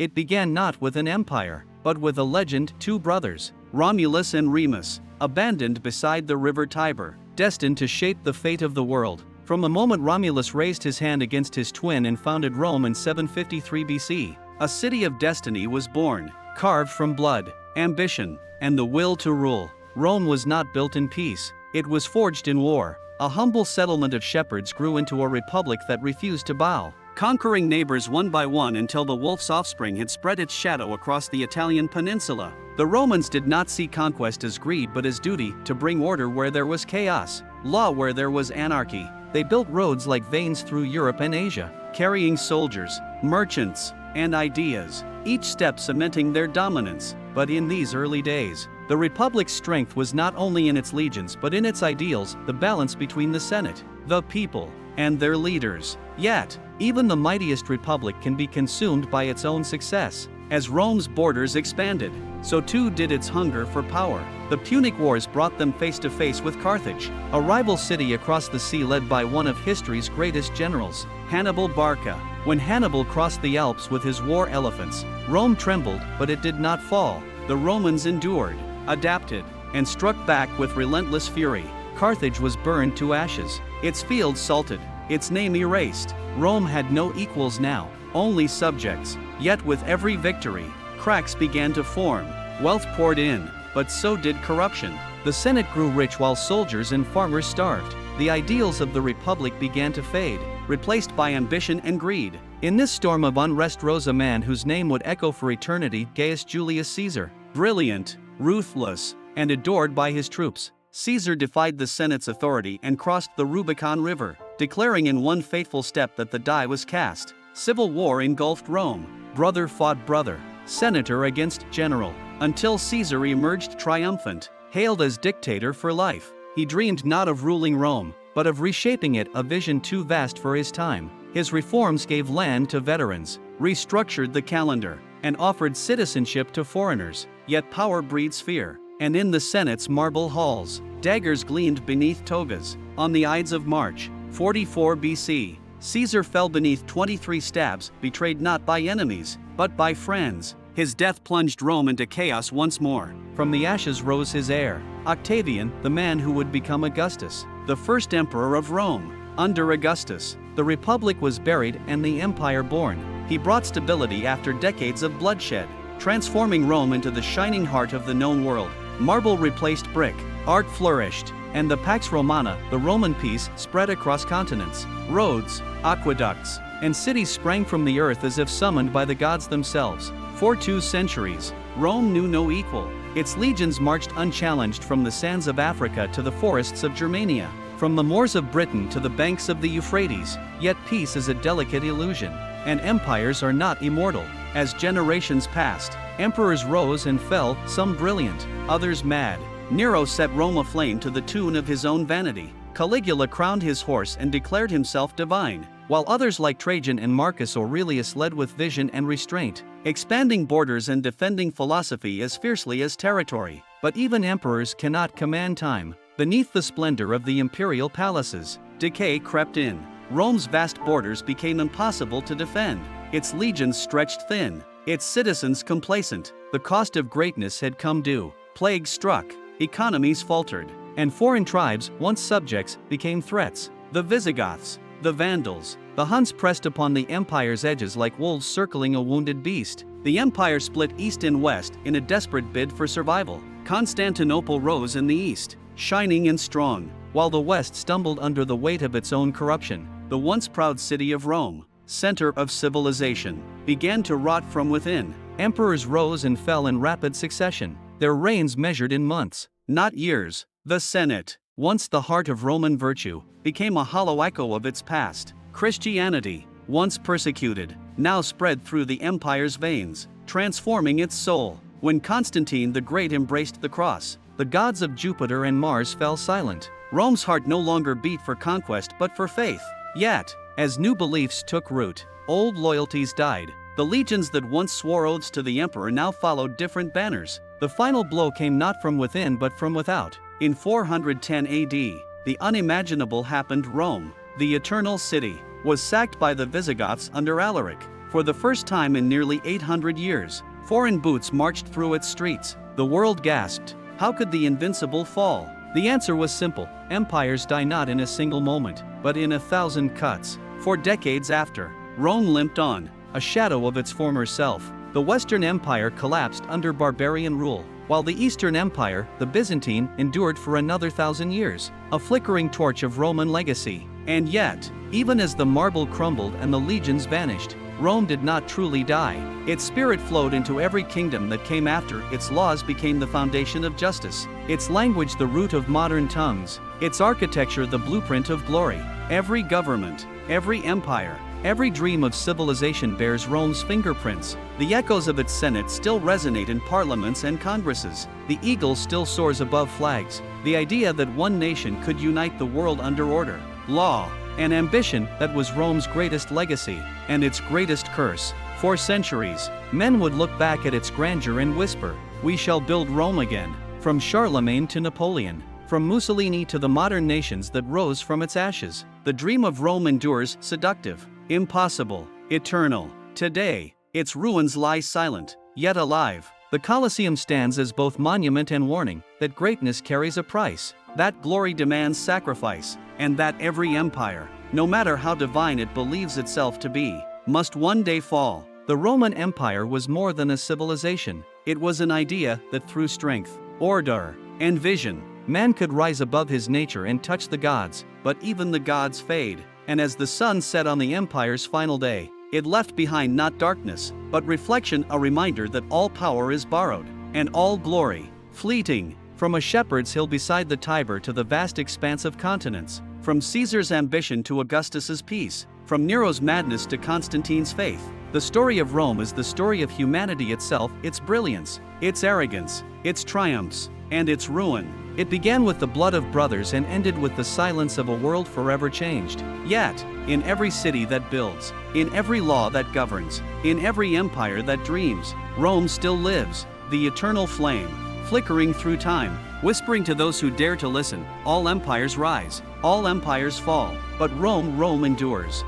It began not with an empire, but with a legend: two brothers, Romulus and Remus, abandoned beside the river Tiber, destined to shape the fate of the world. From the moment Romulus raised his hand against his twin and founded Rome in 753 BC, a city of destiny was born, carved from blood, ambition, and the will to rule. Rome was not built in peace, it was forged in war. A humble settlement of shepherds grew into a republic that refused to bow, conquering neighbors one by one until the wolf's offspring had spread its shadow across the Italian peninsula. The Romans did not see conquest as greed but as duty, to bring order where there was chaos, law where there was anarchy. They built roads like veins through Europe and Asia, carrying soldiers, merchants, and ideas, each step cementing their dominance. But in these early days, the Republic's strength was not only in its legions but in its ideals, the balance between the Senate, the people, and their leaders. Yet, even the mightiest republic can be consumed by its own success. As Rome's borders expanded, so too did its hunger for power. The Punic Wars brought them face to face with Carthage, a rival city across the sea led by one of history's greatest generals, Hannibal Barca. When Hannibal crossed the Alps with his war elephants, Rome trembled, but it did not fall. The Romans endured, adapted, and struck back with relentless fury. Carthage was burned to ashes, its fields salted, its name erased. Rome had no equals now, only subjects. Yet with every victory, cracks began to form. Wealth poured in, but so did corruption. The Senate grew rich while soldiers and farmers starved. The ideals of the Republic began to fade, replaced by ambition and greed. In this storm of unrest rose a man whose name would echo for eternity: Gaius Julius Caesar. Brilliant, ruthless, and adored by his troops, Caesar defied the Senate's authority and crossed the Rubicon River, declaring in one fateful step that the die was cast. Civil war engulfed Rome. Brother fought brother, senator against general, until Caesar emerged triumphant, hailed as dictator for life. He dreamed not of ruling Rome, but of reshaping it, a vision too vast for his time. His reforms gave land to veterans, restructured the calendar, and offered citizenship to foreigners. Yet power breeds fear, and in the Senate's marble halls, daggers gleamed beneath togas. On the Ides of March, 44 BC, Caesar fell beneath 23 stabs, betrayed not by enemies, but by friends. His death plunged Rome into chaos once more. From the ashes rose his heir, Octavian, the man who would become Augustus, the first emperor of Rome. Under Augustus, the Republic was buried and the empire born. He brought stability after decades of bloodshed, transforming Rome into the shining heart of the known world. Marble replaced brick, art flourished, and the Pax Romana, the Roman peace, spread across continents. Roads, aqueducts, and cities sprang from the earth as if summoned by the gods themselves. For 2 centuries, Rome knew no equal. Its legions marched unchallenged from the sands of Africa to the forests of Germania, from the moors of Britain to the banks of the Euphrates. Yet peace is a delicate illusion, and empires are not immortal. As generations passed, emperors rose and fell, some brilliant, others mad. Nero set Rome aflame to the tune of his own vanity. Caligula crowned his horse and declared himself divine, while others like Trajan and Marcus Aurelius led with vision and restraint, expanding borders and defending philosophy as fiercely as territory. But even emperors cannot command time. Beneath the splendor of the imperial palaces, decay crept in. Rome's vast borders became impossible to defend. Its legions stretched thin, its citizens complacent. The cost of greatness had come due. Plague struck, economies faltered, and foreign tribes, once subjects, became threats. The Visigoths, the Vandals, the Huns pressed upon the empire's edges like wolves circling a wounded beast. The empire split east and west in a desperate bid for survival. Constantinople rose in the east, shining and strong, while the west stumbled under the weight of its own corruption. The once proud city of Rome, center of civilization, began to rot from within. Emperors rose and fell in rapid succession, their reigns measured in months, not years. The Senate, once the heart of Roman virtue, became a hollow echo of its past. Christianity, once persecuted, now spread through the empire's veins, transforming its soul. When Constantine the Great embraced the cross, the gods of Jupiter and Mars fell silent. Rome's heart no longer beat for conquest but for faith. Yet, as new beliefs took root, old loyalties died. The legions that once swore oaths to the emperor now followed different banners. The final blow came not from within but from without. In 410 AD, the unimaginable happened. Rome, the eternal city, was sacked by the Visigoths under Alaric. For the first time in nearly 800 years, foreign boots marched through its streets. The world gasped. How could the invincible fall? The answer was simple: empires die not in a single moment, but in 1,000 cuts. For decades after, Rome limped on, a shadow of its former self. The Western Empire collapsed under barbarian rule, while the Eastern Empire, the Byzantine, endured for another 1,000 years, a flickering torch of Roman legacy. And yet, even as the marble crumbled and the legions vanished, Rome did not truly die. Its spirit flowed into every kingdom that came after. Its laws became the foundation of justice, its language the root of modern tongues, its architecture the blueprint of glory. Every government, every empire, every dream of civilization bears Rome's fingerprints. The echoes of its senate still resonate in parliaments and congresses. The eagle still soars above flags. The idea that one nation could unite the world under order, law, and ambition, that was Rome's greatest legacy, and its greatest curse. For centuries, men would look back at its grandeur and whisper, "We shall build Rome again." From Charlemagne to Napoleon, from Mussolini to the modern nations that rose from its ashes, the dream of Rome endures, seductive, impossible, eternal. Today, its ruins lie silent, yet alive. The Colosseum stands as both monument and warning that greatness carries a price, that glory demands sacrifice, and that every empire, no matter how divine it believes itself to be, must one day fall. The Roman Empire was more than a civilization. It was an idea that through strength, order, and vision, man could rise above his nature and touch the gods. But even the gods fade, and as the sun set on the empire's final day, it left behind not darkness, but reflection, a reminder that all power is borrowed, and all glory, fleeting. From a shepherd's hill beside the Tiber to the vast expanse of continents, from Caesar's ambition to Augustus's peace, from Nero's madness to Constantine's faith, the story of Rome is the story of humanity itself, its brilliance, its arrogance, its triumphs, and its ruin. It began with the blood of brothers and ended with the silence of a world forever changed. Yet, in every city that builds, in every law that governs, in every empire that dreams, Rome still lives, the eternal flame, flickering through time, whispering to those who dare to listen, all empires rise, all empires fall, but Rome endures.